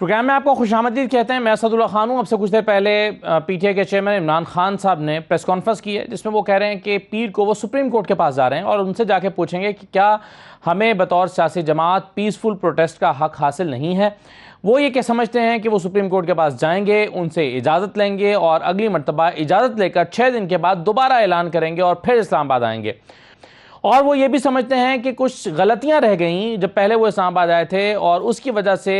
Programme में आपको खुशामदीद कहते हैं। मैं असदुल्ला खान हूँ। अब से कुछ देर पहले पीटीआई के चेयरमैन इमरान खान साहब ने प्रेस कॉन्फ्रेंस की है, जिसमें वो कह रहे हैं कि पीर को वो सुप्रीम कोर्ट के पास जा रहे हैं और उनसे जाके पूछेंगे कि क्या हमें बतौर सियासी जमात पीसफुल प्रोटेस्ट का हक हासिल नहीं है। वो ये क्या समझते हैं कि वो सुप्रीम कोर्ट के पास जाएंगे, उनसे इजाज़त लेंगे और अगली मरतबा इजाज़त लेकर 6 दिन के बाद दोबारा ऐलान करेंगे और फिर इस्लामाबाद आएंगे। और वो ये भी समझते हैं कि कुछ गलतियां रह गई जब पहले वो इस्लामाबाद आए थे और उसकी वजह से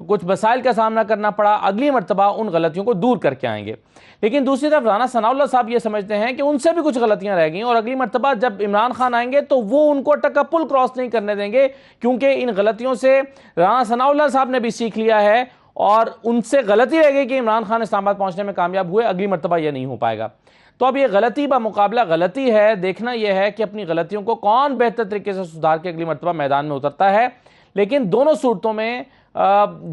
कुछ मसाइल का सामना करना पड़ा, अगली मरतबा उन गलतियों को दूर करके आएंगे। लेकिन दूसरी तरफ राना सनाउल्लाह साहब ये समझते हैं कि उनसे भी कुछ गलतियां रह गई और अगली मरतबा जब इमरान खान आएंगे तो वो उनको टक्का पुल क्रॉस नहीं करने देंगे, क्योंकि इन गलतियों से राना सनाउल्लाह साहब ने भी सीख लिया है और उनसे गलती रह गई कि इमरान खान इस्लामाबाद पहुंचने में कामयाब हुए, अगली मरतबा यह नहीं हो पाएगा। तो अब ये गलती बा मुकाबला गलती है, देखना यह है कि अपनी गलतियों को कौन बेहतर तरीके से सुधार के अगली मरतबा मैदान में उतरता है। लेकिन दोनों सूरतों में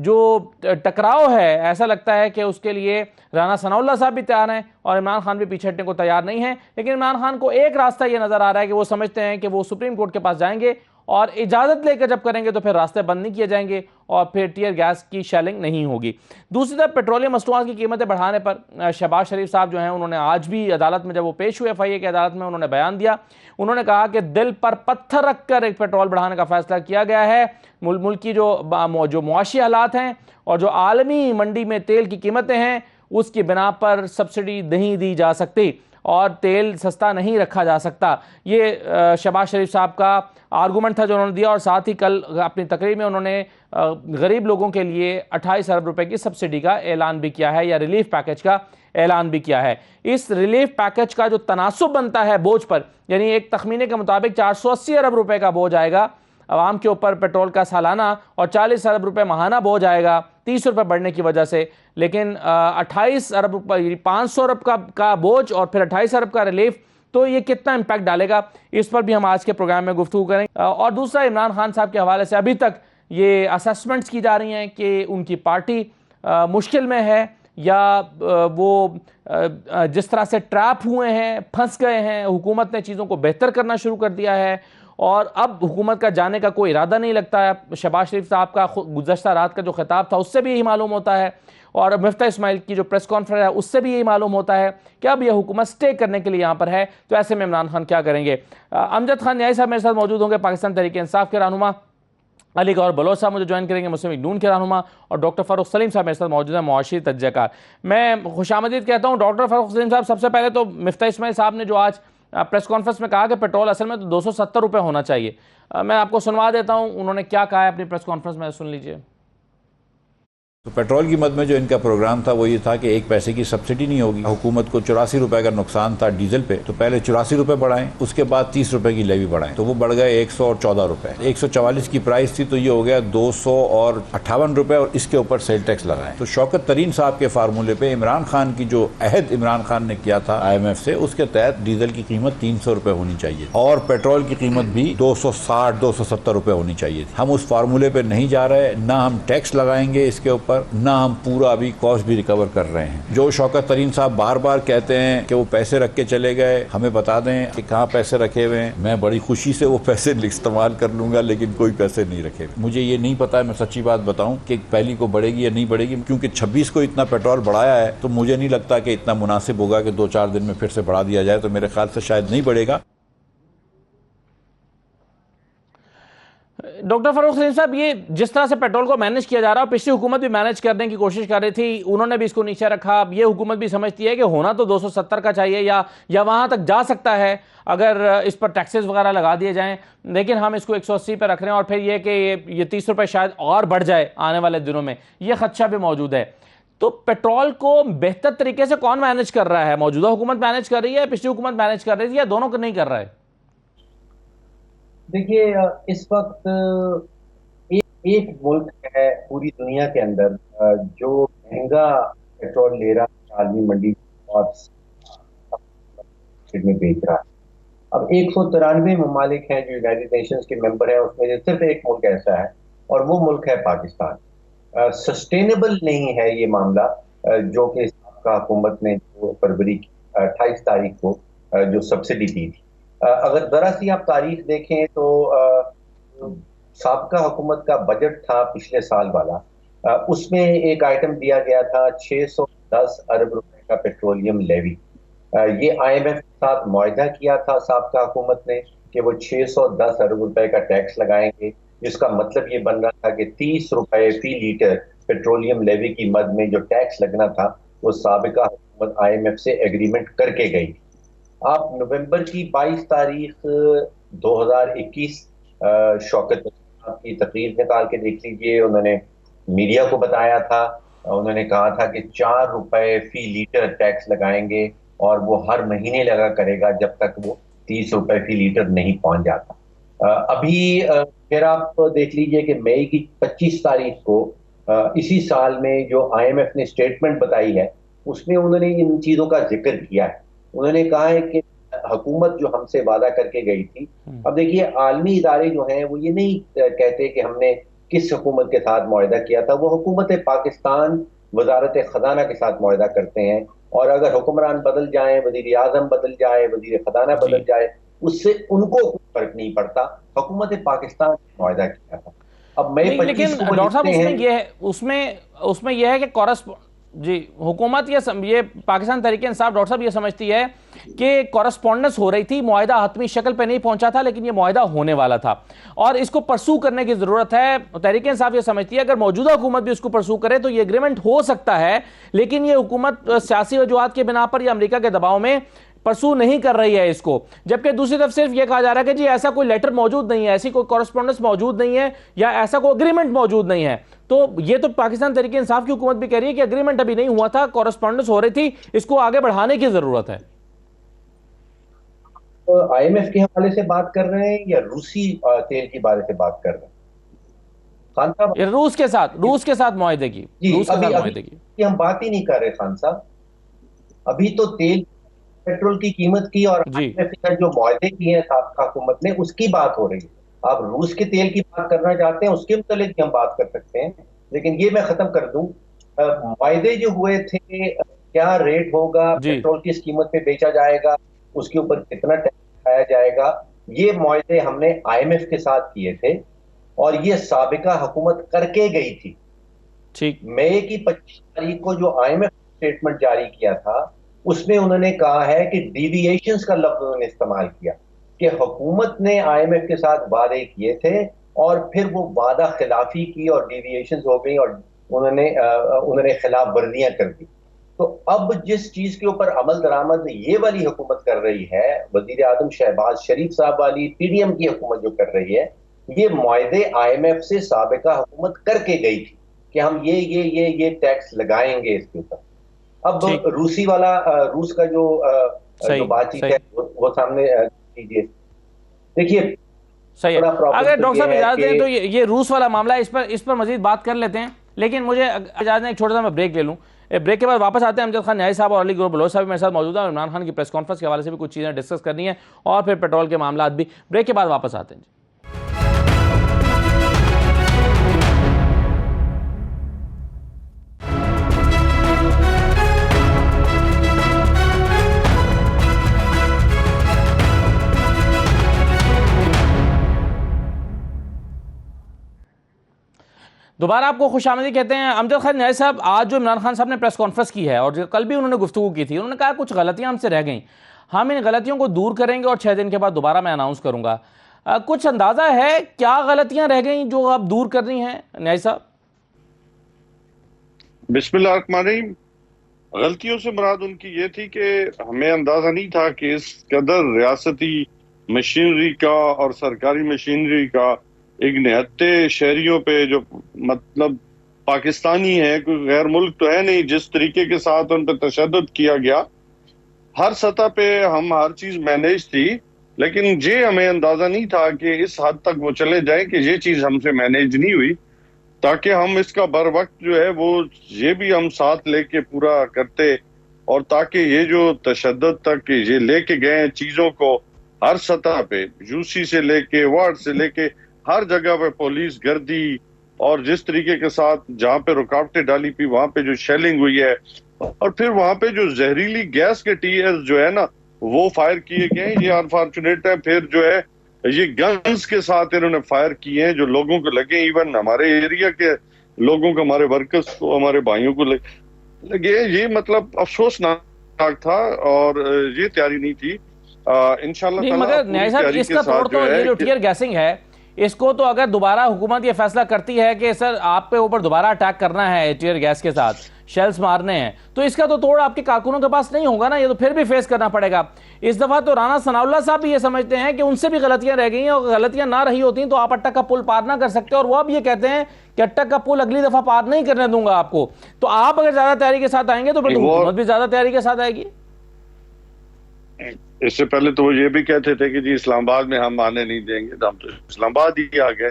जो टकराव है, ऐसा लगता है कि उसके लिए राना सनाउल्लाह साहब भी तैयार हैं और इमरान खान भी पीछे हटने को तैयार नहीं है। लेकिन इमरान खान को एक रास्ता यह नजर आ रहा है कि वो समझते हैं कि वो सुप्रीम कोर्ट के पास जाएंगे और इजाजत लेकर जब करेंगे तो फिर रास्ते बंद नहीं किए जाएंगे और फिर टीयर गैस की शेलिंग नहीं होगी। दूसरी तरफ पेट्रोलियम मसनूआत की कीमतें बढ़ाने पर शहबाज शरीफ साहब जो हैं, उन्होंने आज भी अदालत में जब वो पेश हुए FIA की अदालत में, उन्होंने बयान दिया। उन्होंने कहा कि दिल पर पत्थर रखकर एक पेट्रोल बढ़ाने का फैसला किया गया है। मुल्क की जो मुआशी हालात हैं और जो आलमी मंडी में तेल की कीमतें हैं, उसकी बिना पर सब्सिडी नहीं दी जा सकती और तेल सस्ता नहीं रखा जा सकता। ये शहबाज शरीफ साहब का आर्गूमेंट था जो उन्होंने दिया और साथ ही कल अपनी तकरीर में उन्होंने गरीब लोगों के लिए 28 अरब रुपए की सब्सिडी का ऐलान भी किया है या रिलीफ पैकेज का ऐलान भी किया है। इस रिलीफ पैकेज का जो तनासुब बनता है बोझ पर, यानी एक तखमीने के मुताबिक 480 अरब रुपए का बोझ आएगा आवाम के ऊपर पेट्रोल का सालाना और 40 अरब रुपए माहाना बोझ आएगा 30 रुपए बढ़ने की वजह से। लेकिन 28 अरब रुपए 500 अरब का बोझ और फिर 28 अरब का रिलीफ, तो ये कितना इंपैक्ट डालेगा, इस पर भी हम आज के प्रोग्राम में गुफ्तगू करेंगे। और दूसरा, इमरान खान साहब के हवाले से अभी तक ये असेसमेंट्स की जा रही हैं कि उनकी पार्टी मुश्किल में है या वो जिस तरह से ट्रैप हुए हैं, फंस गए हैं, हुकूमत ने चीज़ों को बेहतर करना शुरू कर दिया है और अब हुकूमत का जाने का कोई इरादा नहीं लगता है। शहबाज शरीफ साहब का गुज़श्ता रात का जो खिताब था उससे भी यही मालूम होता है और मिफ्ता इस्माइल की जो प्रेस कॉन्फ्रेंस है उससे भी यही मालूम होता है कि अब यह हुकूमत स्टे करने के लिए यहाँ पर है। तो ऐसे में इमरान खान क्या करेंगे? अमजद खान न्याई साहब मेरे साथ मौजूद होंगे, पाकिस्तान तहरीक इंसाफ के रहनुमा। अली गौहर बलोच साहब मुझे ज्वाइन करेंगे, मुस्लिम लीग नून के रहनुमा। और डॉक्टर फ़ारूक सलीम साहब मेरे साथ मौजूद है, मुआशी तजज़ियाकार। मैं खुशामदीद कहता हूँ डॉक्टर फ़ारूक सलीम साहब। सबसे पहले तो मिफ्ता इस्माइल साहब ने जो आज प्रेस कॉन्फ्रेंस में कहा कि पेट्रोल असल में तो 270 रुपये होना चाहिए, मैं आपको सुनवा देता हूं उन्होंने क्या कहा है अपनी प्रेस कॉन्फ्रेंस में, सुन लीजिए। तो पेट्रोल की मद में जो इनका प्रोग्राम था वो ये था कि 1 पैसे की सब्सिडी नहीं होगी। हुकूमत को 84 रुपए का नुकसान था डीजल पे, तो पहले 84 रुपए बढ़ाएं, उसके बाद 30 रुपए की लेवी बढ़ाएं, तो वो बढ़ गए 114 रुपए। 144 की प्राइस थी तो ये हो गया 258 रुपए और इसके ऊपर सेल टैक्स लगाएं। तो शौकत तरीन साहब के फार्मूले पे इमरान खान की जो अहद इमरान खान ने किया था IMF से, उसके तहत डीजल की कीमत 300 रुपए होनी चाहिए और पेट्रोल की कीमत भी 260-270 रुपए होनी चाहिए थी। हम उस फार्मूले पे नहीं जा रहे, ना हम टैक्स लगाएंगे इसके ऊपर, ना हम पूरा अभी कॉस्ट भी रिकवर कर रहे हैं। जो शौकत तरीन साहब बार बार कहते हैं कि वो पैसे रख के चले गए, हमें बता दें कि कहाँ पैसे रखे हुए हैं। मैं बड़ी खुशी से वो पैसे इस्तेमाल कर लूंगा, लेकिन कोई पैसे नहीं रखे। मुझे ये नहीं पता है, मैं सच्ची बात बताऊं, कि पहली को बढ़ेगी या नहीं बढ़ेगी, क्योंकि 26 को इतना पेट्रोल बढ़ाया है तो मुझे नहीं लगता कि इतना मुनासिब होगा कि 2-4 दिन में फिर से बढ़ा दिया जाए। तो मेरे ख्याल से शायद नहीं बढ़ेगा। डॉक्टर फ़ारूक सलीम साहब, ये जिस तरह से पेट्रोल को मैनेज किया जा रहा है, पिछली हुकूमत भी मैनेज करने की कोशिश कर रही थी, उन्होंने भी इसको नीचे रखा। अब ये हुकूमत भी समझती है कि होना तो 270 का चाहिए या वहां तक जा सकता है अगर इस पर टैक्सेस वगैरह लगा दिए जाएं, लेकिन हम इसको 180 पर रख रहे हैं और फिर ये कि ये 30 रुपए शायद और बढ़ जाए आने वाले दिनों में, ये खदशा भी मौजूद है। तो पेट्रोल को बेहतर तरीके से कौन मैनेज कर रहा है? मौजूदा हुकूमत मैनेज कर रही है, पिछली हुकूमत मैनेज कर रही थी, या दोनों को नहीं कर रहा है? देखिए, इस वक्त एक मुल्क है पूरी दुनिया के अंदर जो महंगा पेट्रोल ले रहा है आलमी मंडी और में बेच रहा है। अब 193 ममालिक हैं जो यूनाइटेड नेशंस के मेंबर हैं, उसमें से सिर्फ एक मुल्क ऐसा है और वो मुल्क है पाकिस्तान। सस्टेनेबल नहीं है ये मामला, जो कि साबका हुकूमत ने जो फरवरी की 28 तारीख को जो सब्सिडी दी थी। अगर जरा सी आप तारीख देखें तो साबका हुकूमत का बजट था पिछले साल वाला उसमें एक आइटम दिया गया था 610 अरब रुपए का पेट्रोलियम लेवी। ये आईएमएफ के साथ मुआहदा किया था साबका हुकूमत ने कि वो 610 अरब रुपए का टैक्स लगाएंगे, जिसका मतलब ये बन रहा था कि 30 रुपए फी लीटर पेट्रोलियम लेवी की मद में जो टैक्स लगना था वो साबिका हुकूमत आईएमएफ से एग्रीमेंट करके गई। आप नवंबर की 22 तारीख 2021 शौकत की तकरीर निकाल के देख लीजिए। उन्होंने मीडिया को बताया था, उन्होंने कहा था कि 4 रुपए फी लीटर टैक्स लगाएंगे और वो हर महीने लगा करेगा जब तक वो 30 रुपए फी लीटर नहीं पहुंच जाता। अभी फिर आप देख लीजिए कि मई की 25 तारीख को इसी साल में जो आईएमएफ ने स्टेटमेंट बताई है उसमें उन्होंने इन चीजों का जिक्र किया है। उन्होंने कहा है कि हुकूमत जो हमसे वादा करके गई थी, अब देखिए आलमी इदारे जो हैं वो ये नहीं कहते कि हमने किस हुकूमत के साथ मुआहदा किया था, वो हुकूमत पाकिस्तान वजारत खजाना के साथ मुआहदा करते हैं। और अगर हुक्मरान बदल जाए, वजीर आजम बदल जाए, वजीर खजाना बदल जाए, उससे उनको कोई फर्क नहीं पड़ता। हुकूमत पाकिस्तान ने मुआहदा किया था। अब मई 25 लेकिन को डॉक्टर साहब लिखते उसमें हैं, यह है उसमें यह है कि जी हुकूमत ये पाकिस्तान तहरीक इंसाफ डॉक्टर साहब ये समझती है कि कॉरस्पॉन्डेंस हो रही थी, मुआहदा हतमी शक्ल पे नहीं पहुंचा था, लेकिन ये मुआहदा होने वाला था और इसको परसू करने की जरूरत है। तहरीक इंसाफ ये समझती है अगर मौजूदा हुकूमत भी इसको परसू करे तो ये एग्रीमेंट हो सकता है, लेकिन ये हुकूमत सियासी वजूहात के बिना पर या अमेरिका के दबाव में परसू नहीं कर रही है इसको। जबकि दूसरी तरफ सिर्फ यह कहा जा रहा है कि जी ऐसा कोई लेटर मौजूद नहीं है, ऐसी कोई कॉरस्पॉन्डेंस मौजूद नहीं है या ऐसा कोई एग्रीमेंट मौजूद नहीं है। तो ये तो पाकिस्तान तहरीक इंसाफ की हुकूमत भी कह रही है कि एग्रीमेंट अभी नहीं हुआ था, कॉरस्पॉन्डेंस हो रही थी, इसको आगे बढ़ाने की जरूरत है। तो आईएमएफ के हवाले से बात कर रहे हैं या रूसी तेल के बारे से बात कर रहे हैं? खान साहब, रूस के साथ मुआहदे की, रूस के साथ मुआहदे की हम बात ही नहीं कर रहे खान साहब। अभी तो तेल पेट्रोल की कीमत की और जो मुआहदे किए हैं साबका हुकूमत ने उसकी बात हो रही है। आप रूस के तेल की बात करना चाहते हैं उसके मुतालिक भी हम बात कर सकते हैं, लेकिन ये मैं खत्म कर दूं। मुआहदे जो हुए थे, क्या रेट होगा, पेट्रोल किस कीमत पे बेचा जाएगा, उसके ऊपर कितना टैक्स लगाया जाएगा, ये मुआहदे हमने आईएमएफ के साथ किए थे और ये साबिका हुकूमत करके गई थी। ठीक, मई की 25 तारीख को जो आईएमएफ स्टेटमेंट जारी किया था उसमें उन्होंने कहा है कि डिविएशंस का लफ्ज उन्होंने इस्तेमाल किया कि हुकूमत ने आईएमएफ के साथ वादे किए थे और फिर वो वादा खिलाफी की और डिविएशंस हो गई और उन्होंने खिलाफ वर्जियां कर दी। तो अब जिस चीज के ऊपर अमल दरामद ये वाली हुकूमत कर रही है, वजीर आजम शहबाज शरीफ साहब वाली पीडीएम की हुकूमत जो कर रही है, ये मुआहदे आईएमएफ से साबिका हुकूमत करके गई थी कि हम ये टैक्स लगाएंगे इसके ऊपर। अब रूसी वाला रूस का जो बातचीत है वो सामने कीजिए। देखिए सही है, अगर डॉक्टर साहब इजाजत दें तो ये रूस वाला मामला है, इस पर मजीद बात कर लेते हैं, लेकिन मुझे इजाजत दें एक छोटा सा मैं ब्रेक ले लूं। ब्रेक के बाद वापस आते हैं। अमजद खान न्याई साहब और अली गुरु बलोच साहब मेरे साथ मौजूद है। इमरान खान की प्रेस कॉन्फ्रेंस के हवाले से भी कुछ चीज़ें डिस्कस करनी है और फिर पेट्रोल के मामला भी। ब्रेक के बाद वापस आते हैं। दोबारा आपको खुशामदी कहते हैं। अमजद खान न्याई साहब, आज जो इमरान खान साहब ने प्रेस कॉन्फ्रेंस की है और कल भी उन्होंने गुफ्तगू की थी, उन्होंने कहा कुछ गलतियां हमसे रह गई, हम इन गलतियों को दूर करेंगे और 6 दिन के बाद दोबारा मैं अनाउंस करूंगा। कुछ अंदाजा है क्या गलतियां रह गई जो आप दूर करनी है न्याई साहब? बिस्मिल्लाहिर्रहमानिर्रहीम। गलतियों से मुराद उनकी ये थी कि हमें अंदाजा नहीं था कि इस कदर रियासती मशीनरी का और सरकारी मशीनरी का एक निहत्ते शहरियों पे, जो मतलब पाकिस्तानी है, कोई गैर मुल्क तो है नहीं, जिस तरीके के साथ उन पर तशद्दुद किया गया। हर सतह पे हम हर चीज मैनेज थी, लेकिन ये हमें अंदाजा नहीं था कि इस हद तक वो चले जाए कि ये चीज हमसे मैनेज नहीं हुई, ताकि हम इसका बर वक्त जो है वो ये भी हम साथ लेके पूरा करते और ताकि ये जो तशद्दुद तक ये लेके गए चीजों को हर सतह पे, यूसी से लेके वार्ड से लेके हर जगह पे पुलिस गर्दी और जिस तरीके के साथ जहाँ पे रुकावटें डाली थी वहां पे जो शेलिंग हुई है और फिर वहां पे जो जहरीली गैस के टीएस जो है ना वो फायर किए गए, ये अनफॉर्चुनेट है। फिर जो है ये गन्स के साथ इन्होंने फायर किए हैं जो लोगों को लगे। इवन हमारे एरिया के लोगों को, हमारे वर्कर्स को, हमारे भाइयों को लगे। ये मतलब अफसोसनाक था और ये तैयारी नहीं थी। इंशाल्लाह नहीं, ताला मगर पूरी न्याय साहब तैयारी इसका के साथ तोड़ तो ये जो टीयर गैसिंग है, इसको तो अगर दोबारा हुकूमत ये फैसला करती है कि सर आप पे ऊपर दोबारा अटैक करना है टीयर गैस के साथ, शेल्स मारने हैं, तो इसका तो तोड़ आपके कारकुनों के पास नहीं होगा ना, ये तो फिर भी फेस करना पड़ेगा। इस दफा तो राना सनाउल्लाह साहब भी ये समझते हैं कि उनसे भी गलतियां रह गई हैं, और गलतियां ना रही होती तो आप अटक का पुल पार ना कर सकते, और वो अब ये कहते हैं कि अटक का पुल अगली दफा पार नहीं करने दूंगा आपको। तो आप अगर ज्यादा तैयारी के साथ आएंगे तो फिर हुकूमत भी ज्यादा तैयारी के साथ आएगी। इससे पहले तो वो ये भी कहते थे कि जी इस्लामाबाद में हम आने नहीं देंगे, तो हम तो इस्लामाबाद ही आ गए।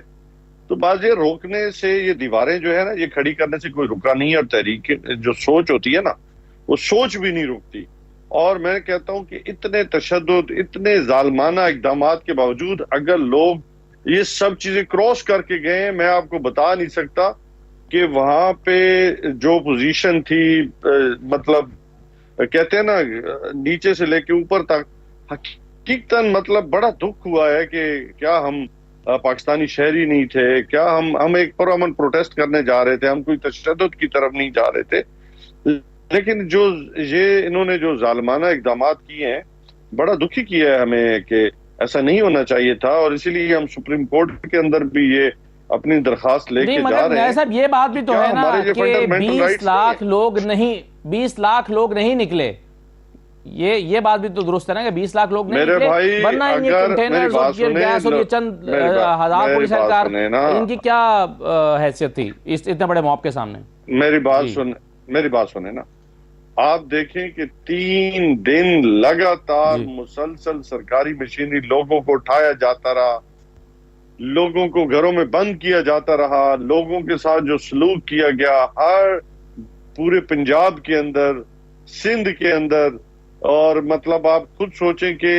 तो बात ये रोकने से, ये दीवारें जो है ना, ये खड़ी करने से कोई रुका नहीं है, और तहरीक जो सोच होती है ना, वो सोच भी नहीं रुकती। और मैं कहता हूं कि इतने तशद्दुद, इतने जालमाना इकदाम के बावजूद अगर लोग ये सब चीजें क्रॉस करके गए, मैं आपको बता नहीं सकता कि वहां पे जो पोजीशन थी, मतलब कहते हैं ना नीचे से लेके ऊपर तक, हकीकतन मतलब बड़ा दुख हुआ है कि क्या हम पाकिस्तानी शहरी नहीं थे, क्या हम एक पुरअमन प्रोटेस्ट करने जा रहे थे, हम कोई तशद्दुद की तरफ नहीं जा रहे थे। लेकिन जो ये इन्होंने जो जालिमाना इकदाम किए हैं, बड़ा दुखी किया है हमें कि ऐसा नहीं होना चाहिए था, और इसीलिए हम सुप्रीम कोर्ट के अंदर भी ये अपनी दरखास्त लेके जा रहे हैं। साहब ये बात भी तो है ना कि 20 लाख लोग नहीं निकले, ये बात भी तो दुरुस्त है ना कि 20 लाख लोग नहीं निकले, वरना ये कंटेनर्स और ये गैस और ये चंद हजार पुलिस सरकार, इनकी क्या हैसियत थी इतने बड़े मॉब के सामने। मेरी बात सुने ना, आप देखें कि 3 दिन लगातार मुसलसल सरकारी मशीनरी लोगों को उठाया जाता रहा, लोगों को घरों में बंद किया जाता रहा, लोगों के साथ जो सलूक किया गया हर पूरे पंजाब के अंदर, सिंध के अंदर, और मतलब आप खुद सोचें कि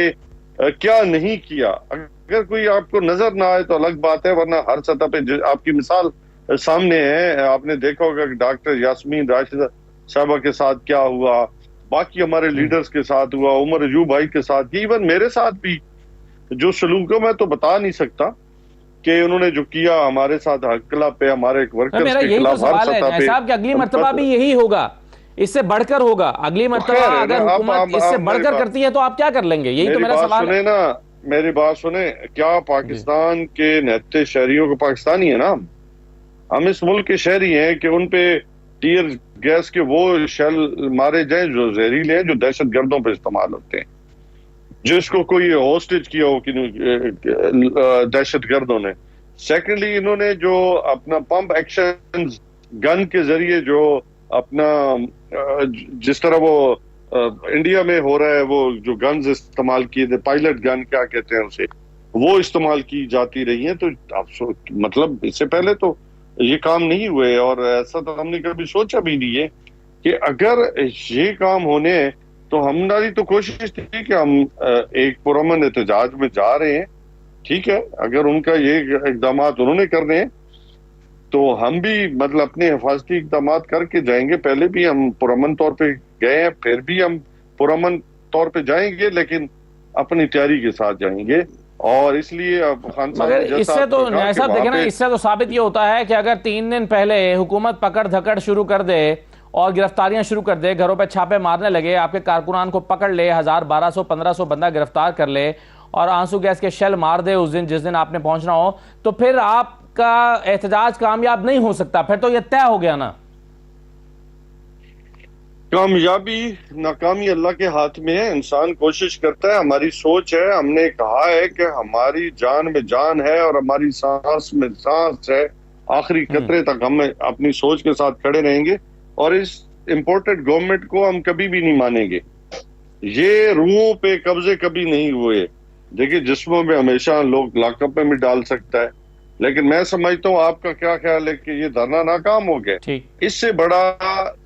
क्या नहीं किया। अगर कोई आपको नजर ना आए तो अलग बात है, वरना हर सतह पे आपकी मिसाल सामने है। आपने देखा होगा कि डॉक्टर यास्मीन राशिदा साहबा के साथ क्या हुआ, बाकी हमारे लीडर्स के साथ हुआ, उमर अयूब भाई के साथ, इवन मेरे साथ भी जो सलूक है, मैं तो बता नहीं सकता कि उन्होंने जो किया हमारे साथ हकला पे, हमारे वर्कर्स के खिलाफ हर सतह पे। साहब कि अगली मर्तबा भी यही होगा, इससे बढ़कर होगा अगली मर्तबा, अगर हुकूमत इससे बढ़कर करती है तो आप क्या कर लेंगे, यही तो मेरा सवाल है ना। मेरी बात सुने, क्या पाकिस्तान के निहत्ते शहरियों को पाकिस्तानी है ना, हम इस मुल्क के शहरी हैं कि उन पे टीयर गैस के वो शेल मारे जाए जो जहरीले हैं, जो दहशत गर्दों पर इस्तेमाल होते हैं, जिसको कोई होस्टेज किया हो कि दहशत गर्दों ने। सेकेंडली, इन्होंने जो अपना पंप एक्शन गन के जरिए जो अपना जिस तरह वो इंडिया में हो रहा है, वो जो गन्स इस्तेमाल किए थे, पायलट गन क्या कहते हैं उसे, वो इस्तेमाल की जाती रही है। तो आप मतलब इससे पहले तो ये काम नहीं हुए, और ऐसा तो हमने कभी सोचा भी नहीं है कि अगर ये काम होने हैं, तो हमारी तो कोशिश थी कि हम एक पुरअमन एहतजाज में जा रहे हैं, ठीक है, अगर उनका ये इकदाम उन्होंने करने हैं तो हम भी मतलब अपने हिफाजती इकदाम करके जाएंगे। पहले भी हम पुरअमन तौर पे गए हैं, फिर भी हम पुरअमन तौर पे जाएंगे, लेकिन अपनी तैयारी के साथ जाएंगे। और इसलिए अब खान साहब इससे तो न्याय साहब देखें ना, इससे तो साबित ये होता है कि अगर 3 दिन पहले हुकूमत पकड़ धकड़ शुरू कर दे और गिरफ्तारियां शुरू कर दे, घरों पे छापे मारने लगे, आपके कारकुनान को पकड़ ले, 1000, 1200, 1500 बंदा गिरफ्तार कर ले और आंसू गैस के शेल मार दे उस दिन जिस दिन आपने पहुंचना हो, तो फिर आपका एहतजाज कामयाब नहीं हो सकता, फिर तो यह तय हो गया ना। कामयाबी नाकामी अल्लाह के हाथ में है, इंसान कोशिश करता है, हमारी सोच है। हमने कहा है कि हमारी जान में जान है और हमारी सांस में सांस है, आखिरी कतरे तक हम अपनी सोच के साथ खड़े रहेंगे, और इस इम्पोर्टेड गवर्नमेंट को हम कभी भी नहीं मानेंगे। ये रूहों पे कब्जे कभी नहीं हुए। देखिए, जिस्मों में हमेशा लोग लाकअप में भी डाल सकता है, लेकिन मैं समझता हूँ, आपका क्या ख्याल है कि ये धरना नाकाम हो गया? इससे बड़ा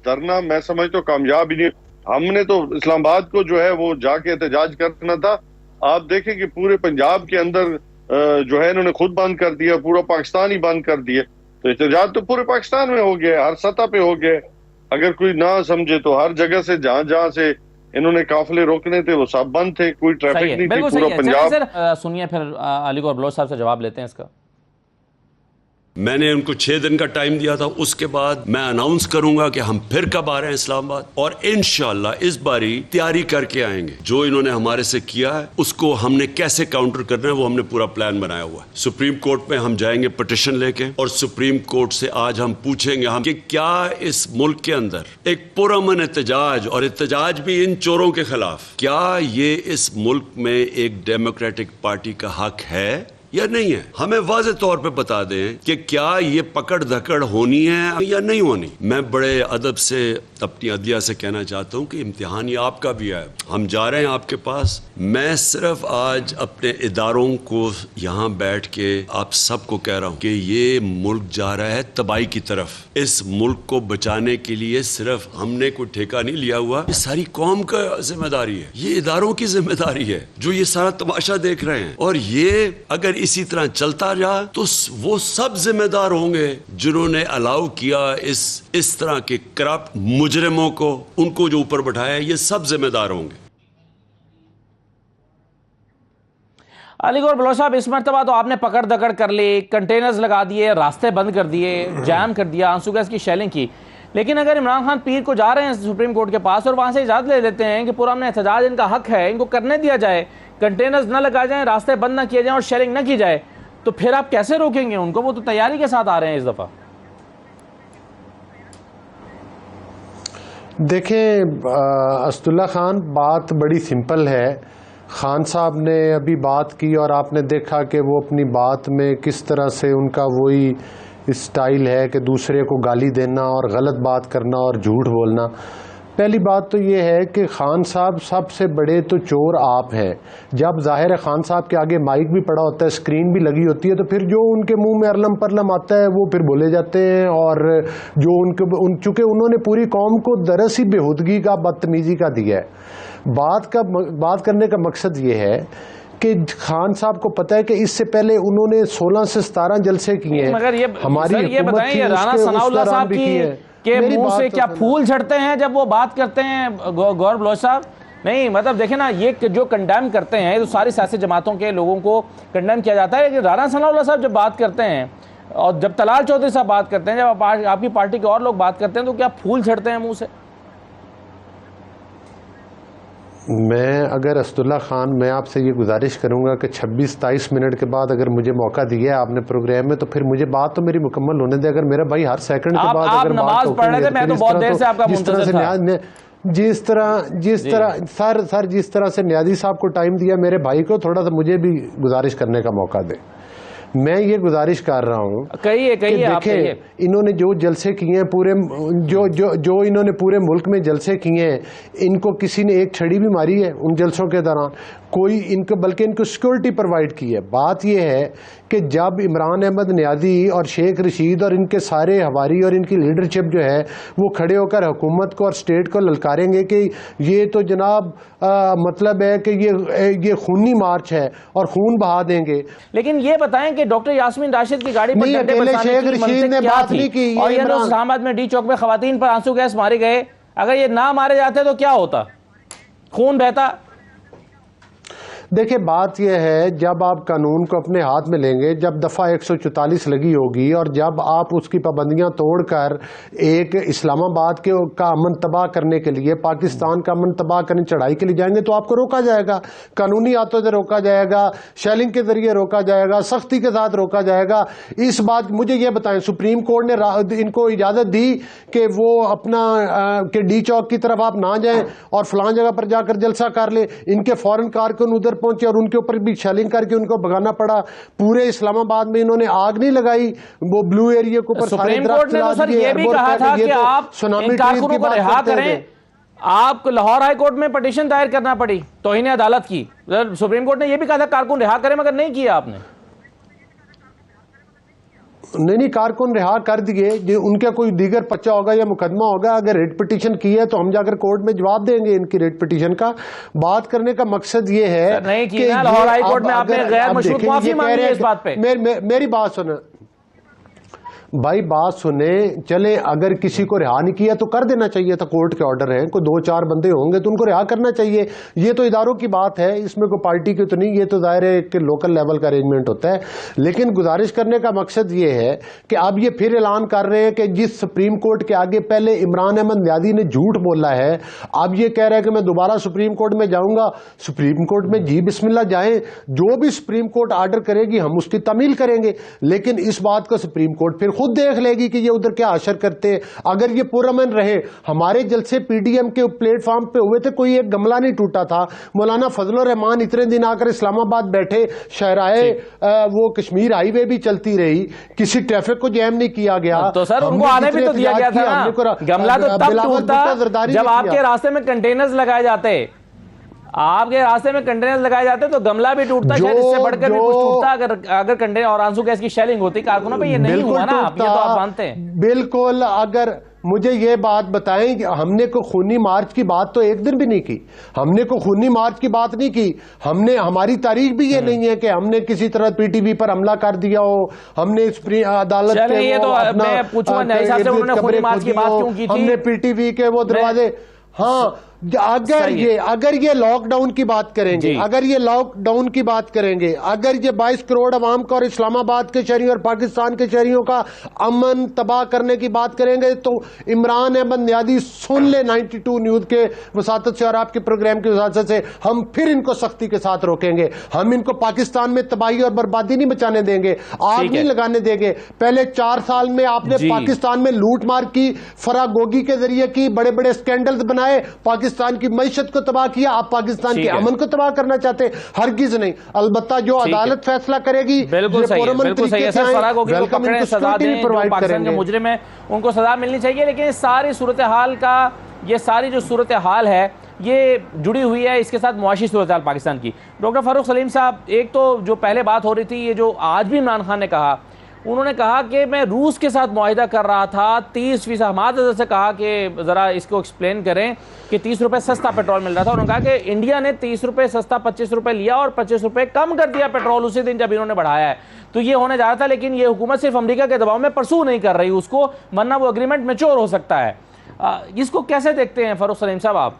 धरना मैं समझता हूँ कामयाब ही नहीं। हमने तो इस्लामाबाद को जो है वो जाके एहतजाज करना था। आप देखें कि पूरे पंजाब के अंदर जो है इन्होंने खुद बंद कर दिया, पूरा पाकिस्तान ही बंद कर दिया। तो एहतजाज तो पूरे पाकिस्तान में हो गया, हर सतह पे हो गया। अगर कोई ना समझे तो हर जगह से जहां से इन्होंने काफिले रोकने थे वो सब बंद थे, कोई ट्रैफिक नहीं थी, पूरा पंजाब। सुनिए फिर अली गौहर बलोच साहब से जवाब लेते हैं इसका। मैंने उनको 6 दिन का टाइम दिया था, उसके बाद मैं अनाउंस करूंगा कि हम फिर कब आ रहे हैं इस्लामाबाद, और इंशाल्लाह इस बारी तैयारी करके आएंगे। जो इन्होंने हमारे से किया है उसको हमने कैसे काउंटर करना है वो हमने पूरा प्लान बनाया हुआ है। सुप्रीम कोर्ट में हम जाएंगे पिटीशन लेके, और सुप्रीम कोर्ट से आज हम पूछेंगे हम कि क्या इस मुल्क के अंदर एक पुरअमन एहतजाज, और एहतजाज भी इन चोरों के खिलाफ, क्या ये इस मुल्क में एक डेमोक्रेटिक पार्टी का हक है या नहीं है? हमें वाज़ेह तौर पे बता दें कि क्या ये पकड़ धकड़ होनी है या नहीं होनी। मैं बड़े अदब से अपनी अदलिया से कहना चाहता हूं कि इम्तिहान ये आपका भी है, हम जा रहे हैं आपके पास। मैं सिर्फ आज अपने इदारों को यहाँ बैठ के आप सबको कह रहा हूँ कि ये मुल्क जा रहा है तबाही की तरफ। इस मुल्क को बचाने के लिए सिर्फ हमने कोई ठेका नहीं लिया हुआ, ये सारी कौम का जिम्मेदारी है, ये इदारों की जिम्मेदारी है जो ये सारा तमाशा देख रहे हैं। और ये अगर इसी तरह चलता रहा तो वो सब जिम्मेदार होंगे जिन्होंने अलाउ किया इस तरह के करप्ट मुजरिमों को, उनको जो ऊपर बैठाया, ये सब जिम्मेदार होंगे। अली गौर बलोच साहब, इस मरतबा तो आपने पकड़ दकड़ कर ली, कंटेनर्स लगा दिए, रास्ते बंद कर दिए, जैम कर दिया, आंसू गैस की शेलिंग की, लेकिन अगर इमरान खान पीर को जा रहे हैं सुप्रीम कोर्ट के पास और वहां से इजाजत ले लेते हैं कि पूरा हमने एहतजाज इनका हक है, इनको करने दिया जाए, कंटेनर्स न लगा जाएं, रास्ते बंद न किए जाएं और शेयरिंग न की जाए, तो फिर आप कैसे रोकेंगे उनको? वो तो तैयारी के साथ आ रहे हैं इस दफा। देखें असदुल्ला खान, बात बड़ी सिंपल है। खान साहब ने अभी बात की और आपने देखा कि वो अपनी बात में किस तरह से उनका वही स्टाइल है कि दूसरे को गाली देना और गलत बात करना और झूठ बोलना। पहली बात तो ये है कि खान साहब सबसे बड़े तो चोर आप हैं। जब जाहिर है खान साहब के आगे माइक भी पड़ा होता है, स्क्रीन भी लगी होती है, तो फिर जो उनके मुंह में अरलम परलम आता है वो फिर बोले जाते हैं। और जो चूँकि उन्होंने पूरी कौम को दरस ही बेहूदगी का, बदतमीजी का दिया है। बात करने का मकसद ये है कि खान साहब को पता है कि इससे पहले उन्होंने 16 से 17 जलसे किए हैं। मगर ये हमारी ये बताएं, ये राना सनाउल्लाह साहब के मुंह से क्या फूल झड़ते हैं जब वो बात करते हैं? गौर बलोच साहब, नहीं मतलब देखे ना, ये जो कंडेम करते हैं तो सारी सियासी जमातों के लोगों को कंडेम किया जाता है, लेकिन राना सनाउल्लाह साहब जब बात करते हैं और जब तलाल चौधरी साहब बात करते हैं, जब आपकी पार्टी के और लोग बात करते हैं, तो क्या फूल झड़ते हैं मुंह से? मैं अगर असदुल्ला खान, मैं आपसे ये गुजारिश करूंगा कि 26-27 मिनट के बाद अगर मुझे मौका दिया है आपने प्रोग्राम में, तो फिर मुझे बात तो मेरी मुकम्मल होने दे। अगर मेरा भाई हर सेकंड के बाद अगर नमाज पढ़ रहे थे, मैं तो बहुत देर से आपका मुंतज़िर था। जिस तरह जिस तरह से न्याजी साहब को टाइम दिया मेरे भाई को, थोड़ा सा मुझे भी गुजारिश करने का मौका दे। मैं ये गुजारिश कर रहा हूँ, कहिए इन्होंने जो जलसे किए हैं पूरे, जो इन्होंने पूरे मुल्क में जलसे किए हैं, इनको किसी ने एक छड़ी भी मारी है उन जलसों के दौरान? कोई इनको, बल्कि इनको सिक्योरिटी प्रोवाइड की है। बात यह है कि जब इमरान अहमद न्याजी और शेख रशीद और इनके सारे हवारी और इनकी लीडरशिप जो है वो खड़े होकर हुकूमत को और स्टेट को ललकारेंगे कि ये तो जनाब मतलब है कि ये खूनी मार्च है और खून बहा देंगे। लेकिन ये बताएं कि डॉक्टर यास्मीन राशिद की गाड़ी पर शेख रशीद ने बात नहीं की, और ये इस्लामाबाद में डी चौक में खवातीन पर आंसू गैस मारे गए, अगर ये ना मारे जाते तो क्या होता? खून बहता? देखिए बात यह है, जब आप कानून को अपने हाथ में लेंगे, जब दफ़ा 144 लगी होगी और जब आप उसकी पाबंदियां तोड़कर एक इस्लामाबाद का अमन तबाह करने के लिए, पाकिस्तान का अमन तबाह करने चढ़ाई के लिए जाएंगे, तो आपको रोका जाएगा, कानूनी हाथों से रोका जाएगा, शेलिंग के जरिए रोका जाएगा, सख्ती के साथ रोका जाएगा। इस बात मुझे ये बताएं, सुप्रीम कोर्ट ने इनको इजाज़त दी कि वो अपना के डी चौक की तरफ आप ना जाएं और फलां जगह पर जाकर जलसा कर ले? इनके फॉरेन कारकुन उधर पहुंचे और उनके ऊपर भी शेलिंग करके उनको भगाना पड़ा। पूरे इस्लामाबाद में इन्होंने आग नहीं लगाई, वो ब्लू एरिया के ऊपर सुप्रीम कोर्ट ने तो सर ये भी कहा था कि आप इन कारकुनों को रिहा करें। आप लाहौर हाई कोर्ट में पिटीशन दायर करना पड़ी तौहीन अदालत की। सुप्रीम कोर्ट ने ये भी कहा था कारकुन रिहा करें, मगर नहीं किया आपने। नहीं, कारकुन रिहा कर दिए। उनका कोई दीगर पर्चा होगा या मुकदमा होगा, अगर रेट पिटीशन की है तो हम जाकर कोर्ट में जवाब देंगे इनकी रेट पिटीशन का। बात करने का मकसद ये है नहीं कि लाहौर हाई कोर्ट में आपने गैर मशरूत माफी मांगी है इस बात पे। मेरी बात सुनो, भाई बात सुने, चले अगर किसी को रिहा नहीं किया तो कर देना चाहिए था, कोर्ट के ऑर्डर है, कोई 2-4 बंदे होंगे तो उनको रिहा करना चाहिए। ये तो इदारों की बात है, इसमें कोई पार्टी की तो नहीं, ये तो दायरे के लोकल लेवल का अरेंजमेंट होता है। लेकिन गुजारिश करने का मकसद ये है कि अब ये फिर ऐलान कर रहे हैं कि जिस सुप्रीम कोर्ट के आगे पहले इमरान अहमद न्यादी ने झूठ बोला है, अब ये कह रहा है कि मैं दोबारा सुप्रीम कोर्ट में जाऊंगा। सुप्रीम कोर्ट में जी बिस्मिल्लाह जाएं, जो भी सुप्रीम कोर्ट आर्डर करेगी हम उसकी तामील करेंगे, लेकिन इस बात को सुप्रीम कोर्ट फिर खुद देख लेगी कि ये उधर क्या असर करते हैं। अगर ये पुरअमन रहे, हमारे जलसे पीडीएम के प्लेटफॉर्म पे हुए थे, कोई एक गमला नहीं टूटा था। मौलाना फजलुर रहमान इतने दिन आकर इस्लामाबाद बैठे, शहराए वो कश्मीर हाईवे भी चलती रही, किसी ट्रैफिक को जैम नहीं किया गया। तो सर उनको आने भी तो दिया गया था ना। गमला तो तब टूटता जब आपके रास्ते में कंटेनर्स लगाए जाते, आपके रास्ते में कंटेनर्स लगाए जाते तो गमला भी टूटता, शायद इससे बढ़कर भी कुछ टूटता अगर कंटेनर और आंसू गैस की शेलिंग होती कारकुनों पे। ये नहीं हुआ ना, ये तो आप मानते हैं। बिल्कुल। अगर मुझे ये बात बताएं कि हमने को खूनी मार्च की बात तो एक दिन भी नहीं की, हमने को खूनी मार्च की बात नहीं की, हमने, हमारी तारीख भी ये नहीं है कि हमने किसी तरह पीटीवी पर हमला कर दिया हो, हमने अदालत के ये तो मैं पूछूंगा न्याय साहब से, उन्होंने खूनी मार्च की बात क्यों की थी? हमने पीटीवी के वो दरवाजे, हाँ, अगर ये लॉकडाउन की बात करेंगे, अगर ये लॉकडाउन की बात करेंगे, अगर ये 22 करोड़ अवाम का और इस्लामाबाद के शहरियों और पाकिस्तान के शहरियों का अमन तबाह करने की बात करेंगे, तो इमरान अहमद न्यादी सुन ले 92 न्यूज के वसातत से और आपके प्रोग्राम की वसातत से, हम फिर इनको सख्ती के साथ रोकेंगे। हम इनको पाकिस्तान में तबाही और बर्बादी नहीं मचाने देंगे, आग नहीं लगाने देंगे। पहले 4 साल में आपने पाकिस्तान में लूट मार की, फरागोगी के जरिए की, बड़े बड़े स्कैंडल्स बनाए, पाकिस्तान की मईशत को तबाह किया। आप पाकिस्तान के अमन को तबाह करना चाहते हैं? हरगिज नहीं। अलबत्ता जो अदालत फैसला करेगी, बिल्कुल सही है सर, फरागोगी को पकड़े, सजा दें, जो पाकिस्तान के मुजरिम हैं उनको सजा मिलनी चाहिए। लेकिन इस सारी सूरत हाल का, ये सारी जो सूरत हाल है ये जुड़ी हुई है इसके साथ मुआशी सूरत हाल पाकिस्तान की। डॉक्टर फारूक सलीम साहब, एक तो जो पहले बात हो रही थी, ये जो आज भी इमरान खान ने कहा, उन्होंने कहा कि मैं रूस के साथ मुआहिदा कर रहा था 30%। हमारे से कहा कि ज़रा इसको एक्सप्लेन करें कि 30 रुपये सस्ता पेट्रोल मिल रहा था। उन्होंने कहा कि इंडिया ने 30 रुपये सस्ता 25 रुपये लिया और 25 रुपये कम कर दिया पेट्रोल उसी दिन जब इन्होंने बढ़ाया है। तो ये होने जा रहा था, लेकिन ये हुकूमत सिर्फ अमेरिका के दबाव में परसू नहीं कर रही उसको, वरना वो एग्रीमेंट मैच्योर हो सकता है। इसको कैसे देखते हैं फारूक सलीम साहब आप?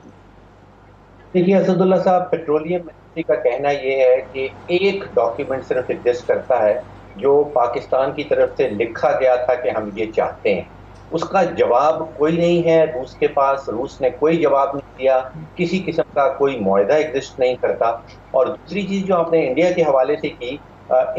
देखिए असदुल्ला साहब, पेट्रोलियम मिनिस्ट्री का कहना ये है कि एक डॉक्यूमेंट सिर्फ एग्जिस्ट करता है जो पाकिस्तान की तरफ से लिखा गया था कि हम ये चाहते हैं। उसका जवाब कोई नहीं है रूस के पास, रूस ने कोई जवाब नहीं दिया, किसी किस्म का कोई मुआहदा एग्जिस्ट नहीं करता। और दूसरी चीज़ जो आपने इंडिया के हवाले से की,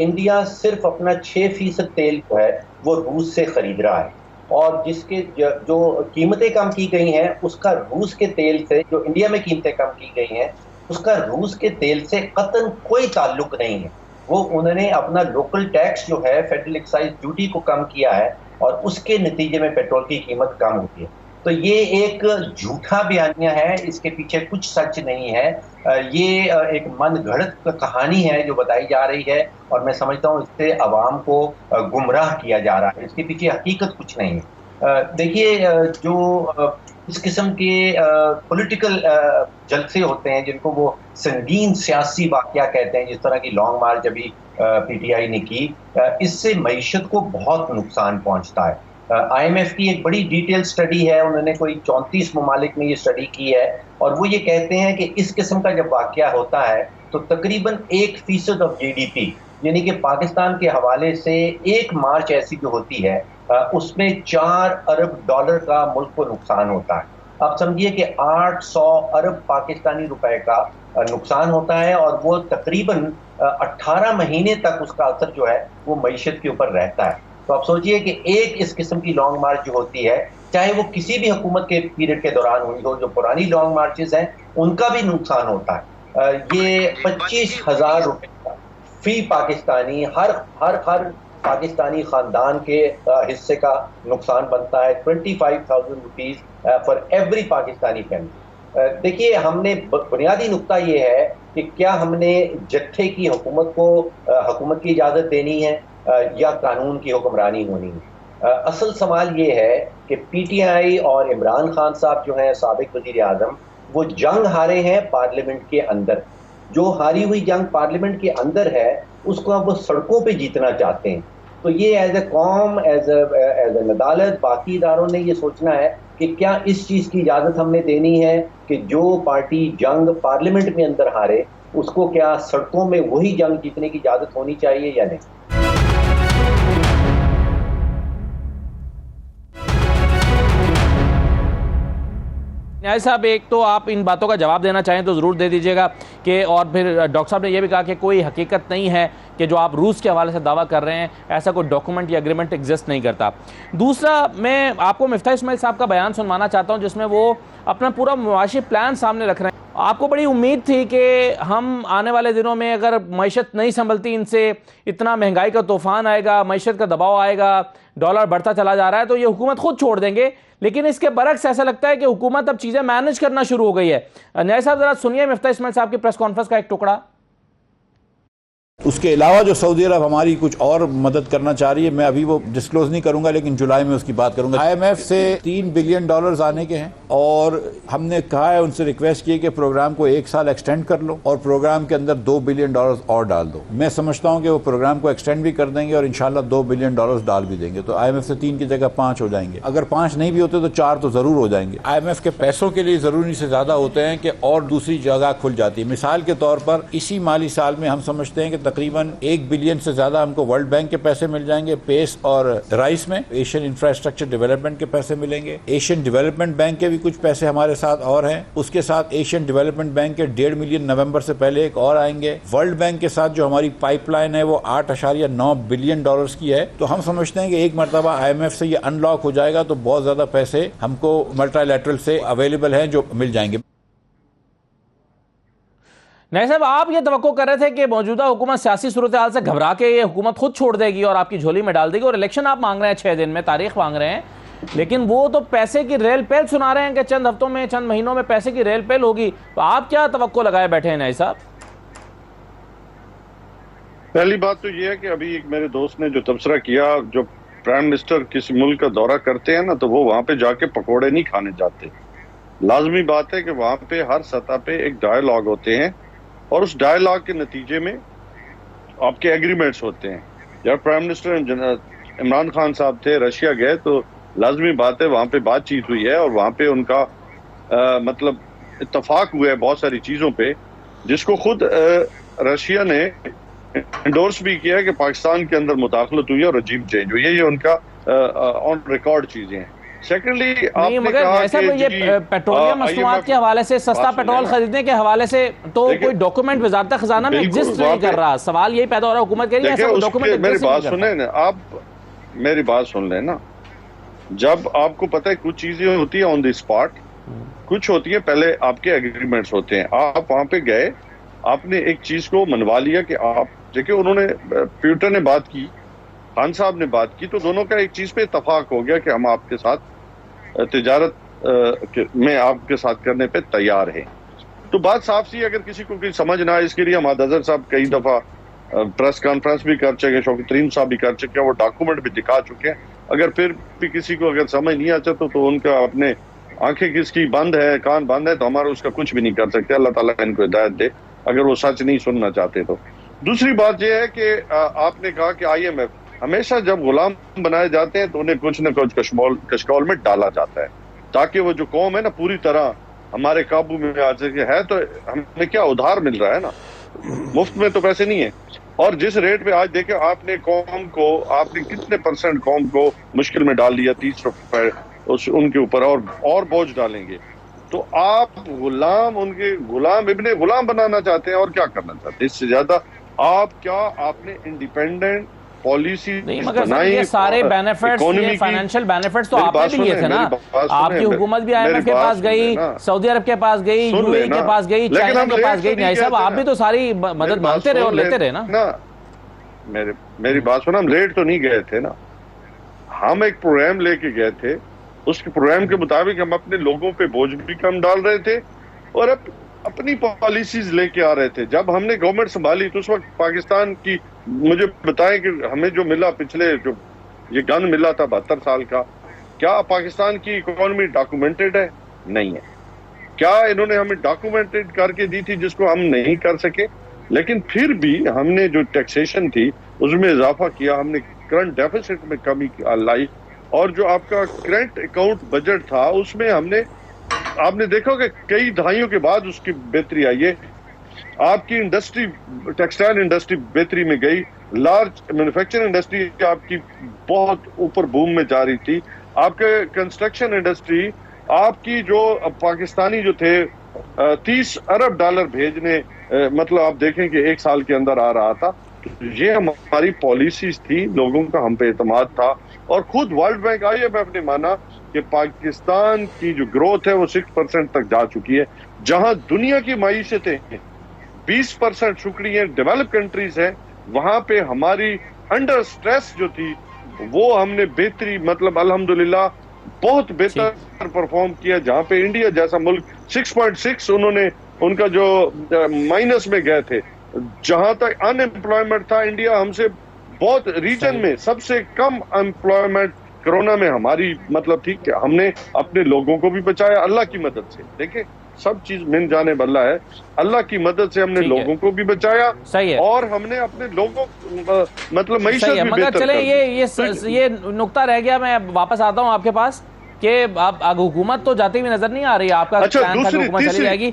इंडिया सिर्फ अपना 6% तेल जो है वो रूस से खरीद रहा है, और जिसके जो कीमतें कम की गई हैं उसका रूस के तेल से, जो इंडिया में कीमतें कम की गई हैं उसका रूस के तेल से कतन कोई ताल्लुक नहीं है। वो उन्होंने अपना लोकल टैक्स जो है, फेडरल एक्साइज ड्यूटी को कम किया है और उसके नतीजे में पेट्रोल की कीमत कम हुई है। तो ये एक झूठा बयानिया है, इसके पीछे कुछ सच नहीं है। ये एक मनगढ़ंत कहानी है जो बताई जा रही है, और मैं समझता हूँ इससे अवाम को गुमराह किया जा रहा है। इसके पीछे हकीकत कुछ नहीं है। देखिए, जो इस किस्म के पॉलिटिकल जलसे होते हैं जिनको वो संगीन सियासी वाक़या कहते हैं, जिस तरह की लॉन्ग मार्च अभी पीटीआई ने की, इससे मईशत को बहुत नुकसान पहुंचता है। IMF की एक बड़ी डिटेल स्टडी है, उन्होंने कोई 34 ममालिक में ये स्टडी की है, और वो ये कहते हैं कि इस किस्म का जब वाक़या होता है तो तकरीबन 1% ऑफ GDP, यानी कि पाकिस्तान के हवाले से एक मार्च ऐसी जो होती है उसमें $4 अरब का मुल्क को नुकसान होता है। आप समझिए कि 800 अरब पाकिस्तानी रुपए का नुकसान होता है, और वो तकरीबन 18 महीने तक उसका असर जो है वो मईशत के ऊपर रहता है। तो आप सोचिए कि एक इस किस्म की लॉन्ग मार्च जो होती है, चाहे वो किसी भी हुकूमत के पीरियड के दौरान हुई हो, जो पुरानी लॉन्ग मार्चेस हैं उनका भी नुकसान होता है। ये 25,000 रुपये का फी पाकिस्तानी, हर पाकिस्तानी खानदान के हिस्से का नुकसान बनता है। 25,000 rupees for every Pakistani family. देखिए, हमने बुनियादी नुक्ता ये है कि क्या हमने जत्थे की हुकूमत को हुकूमत की इजाज़त देनी है या कानून की हुक्मरानी होनी है। असल सवाल ये है कि PTI और इमरान खान साहब जो हैं साबिक वज़ीर आज़म, वो जंग हारे हैं पार्लियामेंट के अंदर। जो हारी हुई जंग पार्लियामेंट के अंदर है उसको अब वो सड़कों पे जीतना चाहते हैं। तो ये एज ए कौम, एज एन अदालत, बाकी इदारों ने ये सोचना है कि क्या इस चीज़ की इजाज़त हमने देनी है कि जो पार्टी जंग पार्लियामेंट में अंदर हारे उसको क्या सड़कों में वही जंग जीतने की इजाज़त होनी चाहिए या नहीं। न्याय साहब, एक तो आप इन बातों का जवाब देना चाहें तो ज़रूर दे दीजिएगा कि, और फिर डॉक्टर साहब ने यह भी कहा कि कोई हकीकत नहीं है कि जो आप रूस के हवाले से दावा कर रहे हैं ऐसा कोई डॉक्यूमेंट या एग्रीमेंट एग्जिस्ट नहीं करता। दूसरा, मैं आपको मिफ्ताह इस्माइल साहब का बयान सुनवाना चाहता हूं जिसमें वो अपना पूरा मुआशी प्लान सामने रख रहे हैं। आपको बड़ी उम्मीद थी कि हम आने वाले दिनों में अगर मईशत नहीं संभलती, इनसे इतना महंगाई का तूफान आएगा, मईशत का दबाव आएगा, डॉलर बढ़ता चला जा रहा है तो ये हुकूमत खुद छोड़ देंगे, लेकिन इसके बरक्स ऐसा लगता है कि हुकूमत अब चीज़ें मैनेज करना शुरू हो गई है। न्याय साहब, ज़रा सुनिए मिफ्ताह इस्माइल साहब की प्रेस कॉन्फ्रेंस का एक टुकड़ा। उसके अलावा जो सऊदी अरब हमारी कुछ और मदद करना चाह रही है, मैं अभी वो डिस्क्लोज नहीं करूंगा, लेकिन जुलाई में उसकी बात करूंगा। IMF से $3 बिलियन आने के हैं और हमने कहा है, उनसे रिक्वेस्ट की है कि प्रोग्राम को 1 साल एक्सटेंड कर लो और प्रोग्राम के अंदर $2 बिलियन और डाल दो। मैं समझता हूं कि वो प्रोग्राम को एक्सटेंड भी कर देंगे और इंशाल्लाह $2 बिलियन डाल भी देंगे, तो IMF से 3 की जगह 5 हो जाएंगे। अगर 5 नहीं भी होते तो 4 तो जरूर हो जाएंगे। IMF के पैसों के लिए जरूरी से ज्यादा होते हैं कि और दूसरी जगह खुल जाती है। मिसाल के तौर पर इसी माली साल में हम समझते हैं कि तकरीबन $1 बिलियन से ज्यादा हमको वर्ल्ड बैंक के पैसे मिल जाएंगे पेस और राइस में, एशियन इंफ्रास्ट्रक्चर डेवलपमेंट के पैसे मिलेंगे, एशियन डेवलपमेंट बैंक के भी कुछ पैसे हमारे साथ और हैं, उसके साथ एशियन डेवलपमेंट बैंक के 1.5 मिलियन नवंबर से पहले एक और आएंगे। वर्ल्ड बैंक के साथ जो हमारी पाइपलाइन है वो $8.9 बिलियन की है। तो हम समझते हैं कि एक मरतबा IMF से ये अनलॉक हो जाएगा तो बहुत ज्यादा पैसे हमको मल्टीलैटरल से अवेलेबल हैं जो मिल जाएंगे। नहीं साहब, आप ये तवक्को कर रहे थे कि मौजूदा हुकूमत सियासी सूरत हाल से घबरा के ये हुकूमत खुद छोड़ देगी और आपकी झोली में डाल देगी, और इलेक्शन आप मांग रहे हैं 6 दिन में, तारीख मांग रहे हैं, लेकिन वो तो पैसे की रेल पेल सुना रहे हैं कि चंद हफ्तों में, चंद महीनों में पैसे की रेल पेल होगी। तो आप क्या तवक्को लगाए बैठे हैं नहीं साहब? पहली बात तो ये है कि अभी एक मेरे दोस्त ने जो तबसरा किया, जो प्राइम मिनिस्टर किसी मुल्क का दौरा करते हैं ना तो वो वहां पे जाके पकौड़े नहीं खाने जाते। लाजमी बात है कि वहां पे हर सतह पे एक डायलॉग होते हैं और उस डायलॉग के नतीजे में आपके एग्रीमेंट्स होते हैं। जब प्राइम मिनिस्टर इमरान खान साहब थे, रशिया गए, तो लाजमी बात है वहाँ पे बातचीत हुई है और वहाँ पे उनका मतलब इत्तफाक हुआ है बहुत सारी चीज़ों पे, जिसको खुद रशिया ने इंडोर्स भी किया है कि पाकिस्तान के अंदर मुदाखलत हुई है और रजीम चेंज हुई है। ये उनका ऑन रिकॉर्ड चीज़ें हैं। सेकेंडली, आपने मगर कहा ऐसा कि ये पेट्रोलियम मसनूआत के हवाले से, सस्ता पेट्रोल खरीदने के हवाले से तो कोई डॉक्यूमेंट वजारत खजाना में एग्जिस्ट नहीं कर रहा। सवाल यही पैदा हो रहा है, हुकूमत कह रही है ऐसा डॉक्यूमेंट। मेरी बात सुने ना, आप मेरी बात सुन लेना। जब आपको पता है कुछ चीजें होती है ऑन द स्पॉट, कुछ होती है पहले आपके एग्रीमेंट्स होते हैं। आप वहां पे गए, आपने एक चीज को मनवा लिया कि आप देखिए, उन्होंने प्यूटर ने बात की, खान साहब ने बात की, तो दोनों का एक चीज पे इत्तफाक हो गया कि हम आपके साथ तिजारत में आपके साथ करने पे तैयार है। तो बात साफ सी, अगर किसी को कोई समझ ना आए, इसके लिए हम अजहर साहब कई दफा प्रेस कॉन्फ्रेंस भी कर चुके, शौकत तरीन साहब भी कर चुके हैं, वो डॉक्यूमेंट भी दिखा चुके हैं। अगर फिर भी किसी को अगर समझ नहीं आता तो उनका अपने आंखें किसकी बंद है, कान बंद है, तो हमारा उसका कुछ भी नहीं कर सकते। अल्लाह ताला इनको हिदायत दे अगर वो सच नहीं सुनना चाहते तो। दूसरी बात यह है कि आपने कहा कि IMF हमेशा जब गुलाम बनाए जाते हैं तो उन्हें कुछ न कुछ कशकौल में डाला जाता है ताकि वो जो कौम है ना पूरी तरह हमारे काबू में आ सके। है तो हमें क्या उधार मिल रहा है ना, मुफ्त में तो पैसे नहीं है। और जिस रेट पे आज देखे आपने कौम को, आपने कितने % कौम को मुश्किल में डाल दिया, 30 रुपए उनके ऊपर और बोझ डालेंगे। तो आप गुलाम, उनके गुलाम इब्ने गुलाम बनाना चाहते हैं और क्या करना चाहते हैं इससे ज्यादा? आप क्या, आपने इंडिपेंडेंट पॉलिसी नहीं, मगर ये सारे बेनिफिट्स, ये फाइनेंशियल बेनिफिट्स तो आपने भी लिए थे ना। आपकी हुकूमत भी IMF के पास गई, सऊदी अरब के पास गई, UAE के पास गई, चाइना के पास गई। नहीं साहब, आप भी तो सारी मदद मांगते रहे और लेते रहे ना। मेरी बात सुना, हम लेट तो नहीं गए थे ना, हम एक प्रोग्राम लेके गए थे। उस प्रोग्राम के मुताबिक हम अपने लोगों पे बोझ भी कम डाल रहे थे और अपनी पॉलिसीज लेके आ रहे थे। जब हमने गवर्नमेंट संभाली तो उस वक्त पाकिस्तान की, मुझे बताएं कि हमें जो मिला, पिछले जो ये गन मिला था 72 साल का, क्या पाकिस्तान की इकोनॉमी डॉक्यूमेंटेड है? नहीं है। क्या इन्होंने हमें डॉक्यूमेंटेड करके दी थी जिसको हम नहीं कर सके? लेकिन फिर भी हमने जो टैक्सेशन थी उसमें इजाफा किया, हमने करंट डेफिसिट में कमी लाई, और जो आपका करंट अकाउंट बजट था उसमें आपने देखा कि कई दहाइयों के बाद उसकी बेहतरी आई है। आपकी इंडस्ट्री, टेक्सटाइल इंडस्ट्री बेहतरी में गई, लार्ज मैन्युफैक्चरिंग इंडस्ट्री आपकी बहुत ऊपर बूम में जा रही थी, आपके कंस्ट्रक्शन इंडस्ट्री, आपकी जो पाकिस्तानी जो थे 30 अरब डॉलर भेजने, मतलब आप देखें कि एक साल के अंदर आ रहा था। तो ये हमारी पॉलिसीज थी, लोगों का हम पे एतमाद था, और खुद वर्ल्ड बैंक IMF ने माना कि पाकिस्तान की जो ग्रोथ है वो 6% तक जा चुकी है। जहां दुनिया की मईशतें 20% शुक्री है, डेवलप कंट्रीज है, वहां पे हमारी अंडर स्ट्रेस जो थी वो हमने बेहतरी, मतलब अल्हम्दुलिल्लाह बहुत बेहतर परफॉर्म किया। जहां पे इंडिया जैसा मुल्क 6.6 उन्होंने, उनका जो माइनस में गए थे, जहां तक अनएम्प्लॉयमेंट था इंडिया हमसे बहुत, रीजन में सबसे कम एम्प्लॉयमेंट कोरोना में हमारी, मतलब थी कि हमने अपने लोगों को भी बचाया अल्लाह की मदद से। देखें सब चीज मिल जाने वाला है, अल्लाह की मदद से हमने लोगों को भी बचाया, सही है, और हमने अपने लोगों मतलब मईशत भी बेहतर। चले ये नुक्ता रह गया, मैं वापस आता हूँ आपके पास कि आप हुकूमत तो जाती हुई नजर नहीं आ रही है, आपका प्लान था कि हुकूमत चली जाएगी,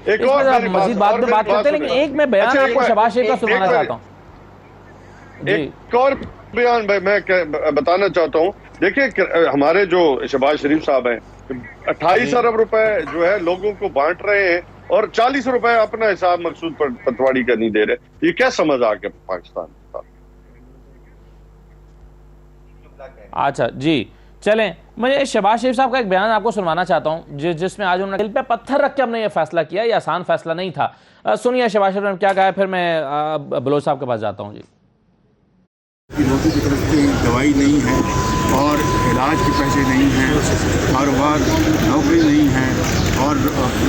मजीद बाद में बात करते हैं, लेकिन एक मैं बयान आपको शहबाज शरीफ का सुनाना चाहता हूँ। एक और बयान मैं बताना चाहता हूँ। देखिए हमारे जो शहबाज शरीफ साहब हैं 28 अरब रुपए जो है लोगों को बांट रहे हैं, और 40 रुपए अपना हिसाब मकसूद पटवारी का नहीं दे रहे। ये क्या समझ आ गया पाकिस्तान का? अच्छा जी, चलें, मैं शहबाज शरीफ साहब का एक बयान आपको सुनवाना चाहता हूँ जिसमें आज उन्होंने दिल पे पत्थर रख के हमने ये फैसला किया। ये आसान फैसला नहीं था। सुनिए शहबाज शरीफ ने क्या कहा है, फिर मैं बलोच साहब के पास जाता हूँ। जी, लोगों की तरफ से दवाई नहीं है और इलाज के पैसे नहीं हैं, कारोबार नौकरी नहीं है, और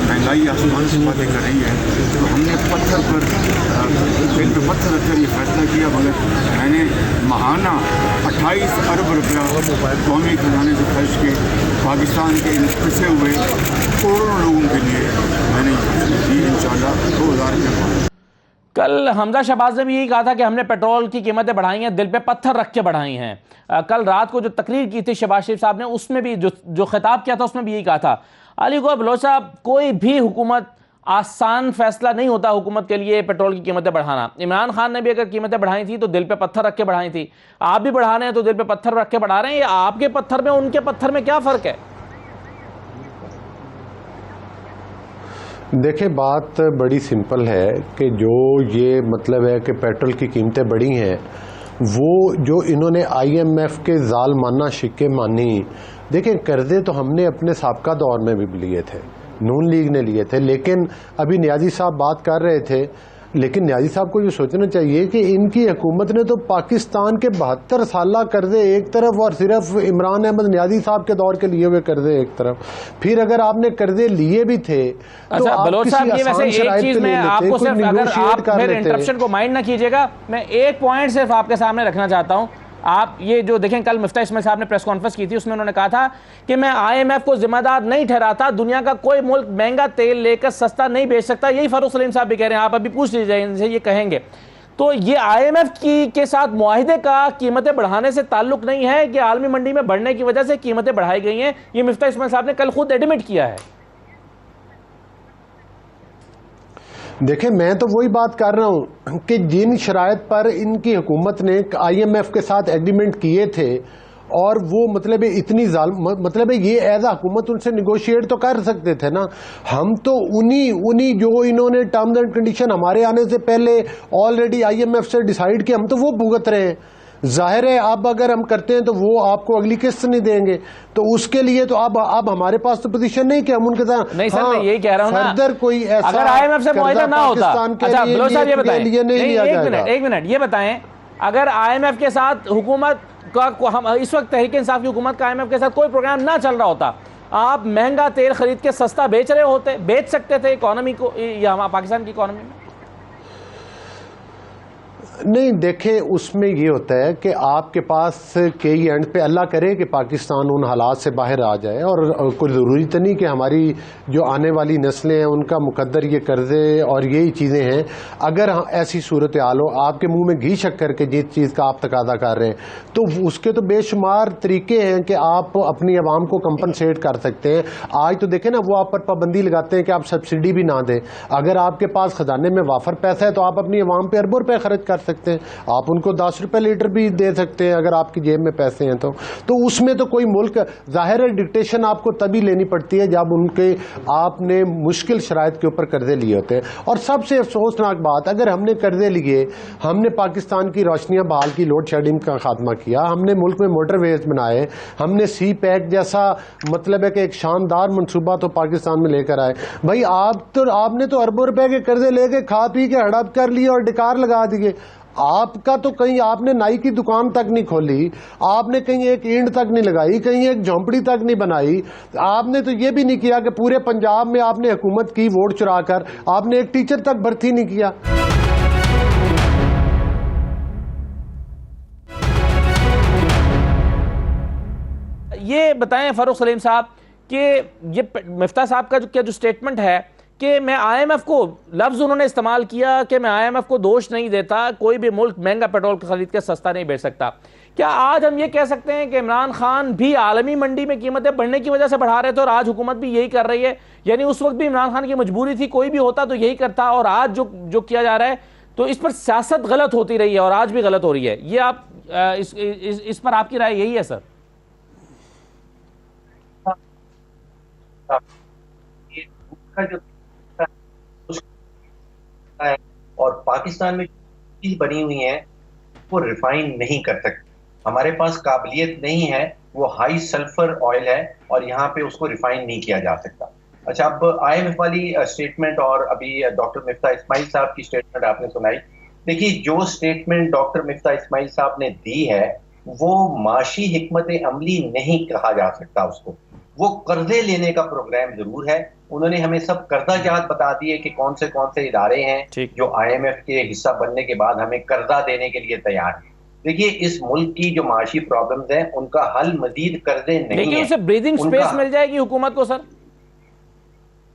महंगाई आसमान से बातें कर रही है, तो हमने पत्थर पर दिल पे पत्थर रखकर ये फैसला किया। मगर मैंने महाना 28 अरब रुपया कौमी खजाने से खर्च के पाकिस्तान के इन पिसे हुए करोड़ों लोगों के लिए मैंने दी इंशाल्लाह 2000 रुपये। कल हमजा शहबाज ने भी यही कहा था कि हमने पेट्रोल की कीमतें बढ़ाई हैं, दिल पे पत्थर रख के बढ़ाई हैं। कल रात को जो तकरीर की थी शहबाज शरीफ साहब ने, उसमें भी जो खिताब किया था उसमें भी यही कहा था। अली गौहर बलोच साहब, कोई भी हुकूमत, आसान फैसला नहीं होता हुकूमत के लिए पेट्रोल की कीमतें बढ़ाना। इमरान खान ने भी अगर कीमतें बढ़ाई थी तो दिल पे पत्थर रख के बढ़ाई थी, आप भी बढ़ा रहे हैं तो दिल पे पत्थर रख के बढ़ा रहे हैं। या आपके पत्थर में उनके पत्थर में क्या फ़र्क है? देखिए, बात बड़ी सिंपल है कि जो ये मतलब है कि पेट्रोल की कीमतें बढ़ी हैं, वो जो इन्होंने IMF के जालमाना शिक्के मानी। देखें, कर्जे तो हमने अपने साबका दौर में भी लिए थे, नून लीग ने लिए थे, लेकिन अभी नियाजी साहब बात कर रहे थे, लेकिन नियाजी साहब को ये सोचना चाहिए कि इनकी हुकूमत ने तो पाकिस्तान के 72 साल कर्जे एक तरफ और सिर्फ इमरान अहमद नियाजी साहब के दौर के लिए हुए कर्जे एक तरफ। फिर अगर आपने कर्जे लिए भी थे तो आप बलोच साहब, ये वैसे एक चीज में आपको सिर्फ, अगर आप फिर इंटरप्शन को माइंड ना कीजिएगा, मैं एक पॉइंट सिर्फ आपके सामने रखना चाहता हूं। आप ये जो देखें, कल मुफ्ती इस्माइल साहब ने प्रेस कॉन्फ्रेंस की थी, उसमें उन्होंने कहा था कि मैं IMF को जिम्मेदार नहीं ठहराता, दुनिया का कोई मुल्क महंगा तेल लेकर सस्ता नहीं बेच सकता। यही फारूक सलीम साहब भी कह रहे हैं, आप अभी पूछ लीजिए इनसे, ये कहेंगे। तो ये IMF के साथ मुआहिदे का कीमतें बढ़ाने से ताल्लुक नहीं है कि आलमी मंडी में बढ़ने की वजह से कीमतें बढ़ाई गई हैं। ये मुफ्ती इस्माइल साहब ने कल खुद एडमिट किया है। देखें, मैं तो वही बात कर रहा हूं कि जिन शराइत पर इनकी हुकूमत ने IMF के साथ एग्रीमेंट किए थे, और वो मतलब इतनी मतलब ये एज आ हुकूमत उनसे निगोशिएट तो कर सकते थे ना। हम तो उन्हीं जो इन्होंने टर्म्स एंड कंडीशन हमारे आने से पहले ऑलरेडी IMF से डिसाइड किया, हम तो वो भुगत रहे हैं। जाहिर है अब अगर हम करते हैं तो वो आपको अगली किस्त नहीं देंगे, तो उसके लिए तो अब हमारे पास तो पोजीशन नहीं कि हम उनके साथ, नहीं सर, मैं यही कह रहा हूं ना, फर्दर कोई ऐसा अगर IMF से मुआहिदा ना होता। अच्छा बलोच साहब, ये बताएं, एक मिनट ये बताएं, अगर IMF के साथ हुकूमत का, हम इस वक्त तहरीक इंसाफ की हुकूमत का IMF के साथ कोई प्रोग्राम ना चल रहा होता, आप महंगा तेल खरीद के सस्ता बेच रहे होते, बेच सकते थे इकोनॉमी को, या पाकिस्तान की इकोनॉमी में? नहीं, देखें, उसमें ये होता है कि आपके पास कई एंड पे अल्लाह करे कि पाकिस्तान उन हालात से बाहर आ जाए, और कोई ज़रूरी तो नहीं कि हमारी जो आने वाली नस्लें हैं उनका मुकद्दर ये कर्जे और यही चीज़ें हैं। अगर ऐसी सूरत हाल हो, आपके मुंह में घी शक्कर के जिस चीज़ का आप तकादा कर रहे हैं, तो उसके तो बेशुमार तरीके हैं कि आप अपनी आवाम को कंपनसेट कर सकते हैं। आज तो देखें ना, वो आप पर पाबंदी लगाते हैं कि आप सब्सिडी भी ना दें। अगर आपके पास खजाने में वाफर पैसा है तो आप अपनी आवाम पर अरबों रुपये खर्च कर सकते हैं। आप उनको 10 रुपये लीटर भी दे सकते हैं अगर आपकी जेब में पैसे हैं तो उसमें तो कोई मुल्क, जाहिर है डिक्टेशन आपको तभी लेनी पड़ती है जब उनके आपने मुश्किल शराइत के ऊपर कर्जे लिए होते हैं। और सबसे अफसोसनाक बात, अगर हमने कर्जे लिए, हमने पाकिस्तान की रोशनियां बहाल की, लोड शेडिंग का खात्मा किया, हमने मुल्क में मोटरवेज बनाए, हमने सी पैक जैसा मतलब है कि एक शानदार मनसूबा तो पाकिस्तान में लेकर आए। भाई आपने तो अरबों रुपए के कर्जे लेके खा पी के हड़प कर लिए और डिकार लगा दिए। आपका तो कहीं आपने नाई की दुकान तक नहीं खोली, आपने कहीं एक ईंट तक नहीं लगाई, कहीं एक झोंपड़ी तक नहीं बनाई, आपने तो ये भी नहीं किया कि पूरे पंजाब में आपने हुकूमत की वोट चुराकर आपने एक टीचर तक भर्ती नहीं किया। ये बताएं फारूक सलीम साहब कि ये मिफ्ता साहब का जो स्टेटमेंट है कि मैं आईएमएफ को, लफ्ज़ उन्होंने इस्तेमाल किया कि मैं आईएमएफ को दोष नहीं देता, कोई भी मुल्क महंगा पेट्रोल खरीद के सस्ता नहीं बेच सकता। क्या आज हम ये कह सकते हैं कि इमरान खान भी आलमी मंडी में कीमतें बढ़ने की वजह से बढ़ा रहे थे और आज हुकूमत भी यही कर रही है? यानी उस वक्त भी इमरान खान की मजबूरी थी, कोई भी होता तो यही करता, और आज जो किया जा रहा है तो इस पर सियासत गलत होती रही है और आज भी गलत हो रही है। ये आप इस पर आपकी राय यही है सर? और पाकिस्तान में चीज बनी हुई है वो रिफाइन नहीं कर सकते। हमारे पास काबिलियत नहीं है, वो हाई सल्फर ऑयल है और यहाँ पे उसको रिफाइन नहीं किया जा सकता। अच्छा, अब आईएमएफ वाली स्टेटमेंट और अभी डॉक्टर मिफ्ता इस्माइल साहब की स्टेटमेंट आपने सुनाई। देखिए, जो स्टेटमेंट डॉक्टर मिफ्ता इस्माइल साहब ने दी है वो माशी हिकमत अमली नहीं कहा जा सकता उसको। वो कर्जे लेने का प्रोग्राम जरूर है। उन्होंने हमें सब कर्जा जात बता दिए कि कौन से इदारे हैं जो आईएमएफ के हिस्सा बनने के बाद हमें कर्जा देने के लिए तैयार हैं। देखिए, इस मुल्क की जो माशी प्रॉब्लम्स हैं उनका हल मजीद कर्जे नहीं है। लेकिन उसे ब्रीदिंग स्पेस मिल जाएगी हुकूमत को सर?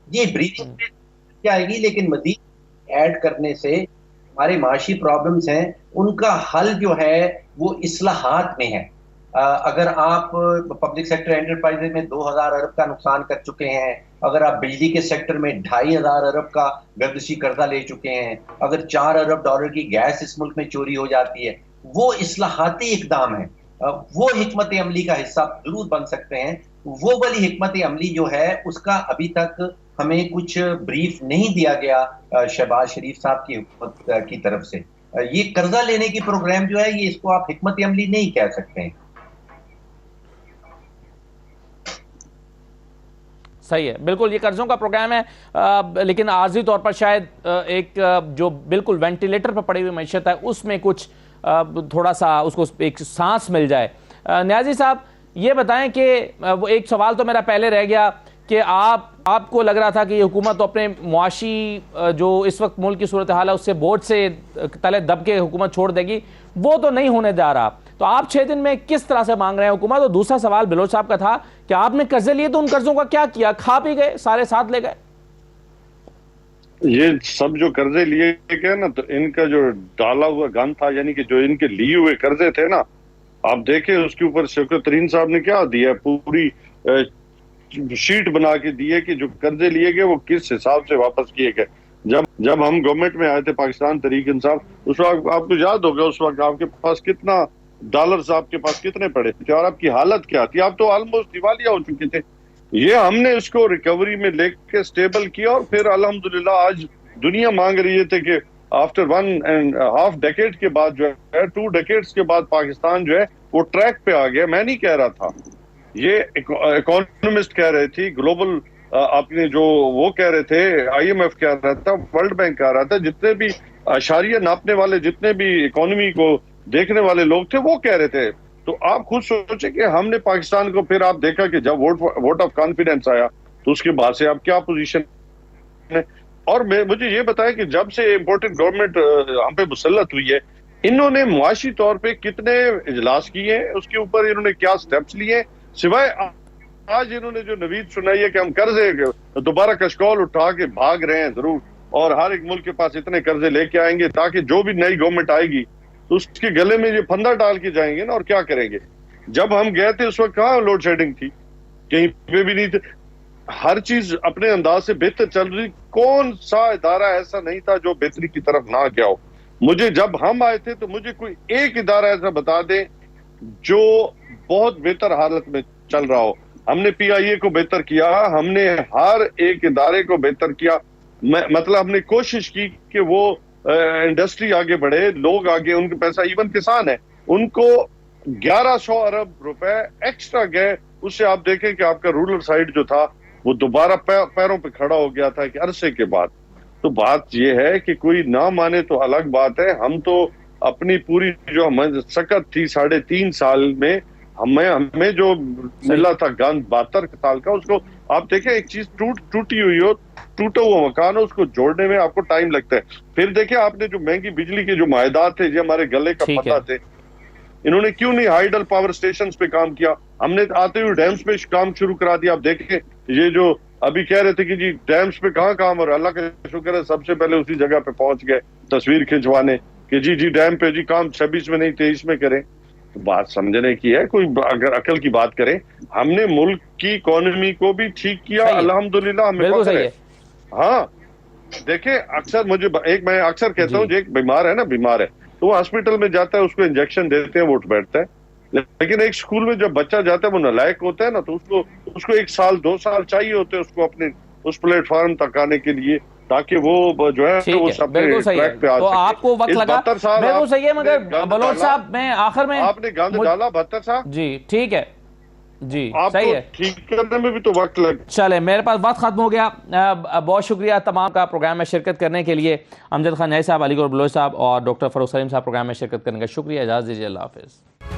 ये ब्रीदिंग स्पेस मिल जाएगी, लेकिन मजीद ऐड करने से हमारे माशी प्रॉब्लम्स हैं उनका हल जो है वो इस्लाहात में है। अगर आप पब्लिक सेक्टर एंटरप्राइजेज में 2000 अरब का नुकसान कर चुके हैं, अगर आप बिजली के सेक्टर में 2500 अरब का गर्दिशी कर्जा ले चुके हैं, अगर 4 अरब डॉलर की गैस इस मुल्क में चोरी हो जाती है, वो इस्लाहाती इकदाम है। वो हिकमत अमली का हिस्सा जरूर बन सकते हैं। वो वाली हिकमत अमली जो है उसका अभी तक हमें कुछ ब्रीफ नहीं दिया गया शहबाज शरीफ साहब की हुकूमत की तरफ से। ये कर्जा लेने की प्रोग्राम जो है ये इसको आप हिकमत अमली नहीं कह सकते हैं। सही है, बिल्कुल ये कर्जों का प्रोग्राम है, लेकिन आर्जी तौर पर शायद एक जो बिल्कुल वेंटिलेटर पर पड़ी हुई मैशत है उसमें कुछ थोड़ा सा उसको एक सांस मिल जाए। न्याजी साहब, ये बताएं कि वो एक सवाल तो मेरा पहले रह गया कि आपको लग रहा था कि ये हुकूमत तो अपने मुआशी जो इस वक्त मुल्क की सूरत हाल है उससे बोझ से तले दब के हुकूमत छोड़ देगी, वो तो नहीं होने जा रहा। तो आप 6 दिन में किस तरह से मांग रहे हैं हुकूमत? और दूसरा सवाल बिलोच साहब का था कि आपने कर्जे लिए तो उन कर्जों का क्या किया? खा पी गए, सारे साथ ले गए? ये सब जो कर्जे लिए गए ना, तो इनका जो डाला हुआ गन था, यानी कि जो इनके लिए हुए कर्जे थे ना, आप देखें उसके ऊपर शौकत तरीन साहब ने क्या दिया, पूरी शीट बना के दी है कि जो कर्जे लिए गए वो किस हिसाब से वापस किए गए। जब हम गवर्नमेंट में आए थे पाकिस्तान तहरीक इंसाफ, उस वक्त आपको याद होगा उस वक्त आपके पास कितना डॉलर्स आपके पास कितने पड़े थे और आपकी हालत क्या थी? आप तो ऑलमोस्ट दिवालिया हो चुके थे। ये हमने उसको रिकवरी में लेके स्टेबल किया और फिर अल्हम्दुलिल्लाह आज दुनिया मांग रही है कि आफ्टर 1.5 डेकेड के बाद जो है 2 डेकेड्स के बाद पाकिस्तान जो है वो ट्रैक पे आ गया। मैं नहीं कह रहा था, ये इकोनॉमिस्ट कह रहे थे, ग्लोबल अपने जो वो कह रहे थे, आईएमएफ कह रहा था, वर्ल्ड बैंक कह रहा था, जितने भी अशारिया नापने वाले, जितने भी इकोनॉमी को देखने वाले लोग थे वो कह रहे थे। तो आप खुद सोचे कि हमने पाकिस्तान को, फिर आप देखा कि जब वोट ऑफ कॉन्फिडेंस आया तो उसके बाद से आप क्या पोजीशन है। और मुझे ये बताया कि जब से इम्पोर्टेंट गवर्नमेंट हम पे मुसल्लत हुई है इन्होंने मुआशी तौर पे कितने इजलास किए हैं, उसके ऊपर इन्होंने क्या स्टेप्स लिए, सिवाय आज इन्होंने जो नवीद सुनाई है कि हम कर्जे दोबारा कशकौल उठा के भाग रहे हैं जरूर, और हर एक मुल्क के पास इतने कर्जे लेके आएंगे ताकि जो भी नई गवर्नमेंट आएगी तो उसके गले में ये फंदा डाल के जाएंगे ना, और क्या करेंगे। जब हम गए थे उस वक्त कहाँ लोड शेडिंग थी, कहीं पे भी नहीं थे, हर चीज अपने अंदाज से बेहतर चल रही। कौन सा इदारा ऐसा नहीं था जो बेहतरी की तरफ ना गया हो। मुझे जब हम आए थे तो मुझे कोई एक इदारा ऐसा बता दे जो बहुत बेहतर हालत में चल रहा हो। हमने PIA को बेहतर किया, हमने हर एक इदारे को बेहतर किया, मतलब हमने कोशिश की कि वो इंडस्ट्री आगे बढ़े, लोग आगे, उनके पैसा, इवन किसान है उनको 1100 अरब रुपए एक्स्ट्रा गए। उससे आप देखें कि आपका रूरल साइड जो था वो दोबारा पैरों पे खड़ा हो गया था कि अरसे के बाद। तो बात यह है कि कोई ना माने तो अलग बात है, हम तो अपनी पूरी जो सकत थी 3.5 साल में हमें जो मिला था गंद 72 साल का, उसको आप देखें, एक चीज टूटी हुई हो, टूटा हुआ मकान हो, उसको जोड़ने में आपको टाइम लगता है। फिर देखें आपने जो महंगी बिजली के जो मायदात थे, जो हमारे गले का पता थे, इन्होंने क्यों नहीं हाइडल पावर स्टेशन पे काम किया। हमने आते हुए डैम्स पे काम शुरू करा दिया। आप देखें, ये जो अभी कह रहे थे कि जी डैम्स पे कहाँ काम, और अल्लाह का शुक्र है सबसे पहले उसी जगह पे पहुंच गए तस्वीर खिंचवाने कि जी डैम पे जी काम 26 में नहीं 23 में करें। तो बात समझने की है, कोई अगर अकल की बात करें, हमने मुल्क की इकोनॉमी को भी ठीक किया, अल्हम्दुलिल्लाह हमें फख्र है। हाँ देखें, अक्सर मैं अक्सर कहता हूँ, जो एक बीमार है ना, बीमार है तो वो हॉस्पिटल में जाता है, उसको इंजेक्शन देते हैं, वो उठ बैठता है। लेकिन एक स्कूल में जब बच्चा जाता है, वो नालायक होता है ना, तो उसको 1 साल 2 साल चाहिए होते हैं उसको अपने उस प्लेटफॉर्म तक आने के लिए, ताकि वो जो है वो अपने ट्रैक पे आ तो सके। आपको वक्त लगा, बिल्कुल सही है, मगर बलोच साहब मैं आखिर में आपने गंद डाला 72 साहब जी, ठीक है जी, सही है, ठीक करने में भी तो वक्त लग। चले, मेरे पास वक्त खत्म हो गया। बहुत शुक्रिया तमाम का प्रोग्राम में शिरकत करने के लिए। अमजद खान न्याई साहब, अलीगौर बलोच साहब और डॉक्टर फरूख सलीम साहब प्रोग्राम में शिरकत करने का शुक्रिया। इजाज़त दीजिए, अल्लाह हाफिज़।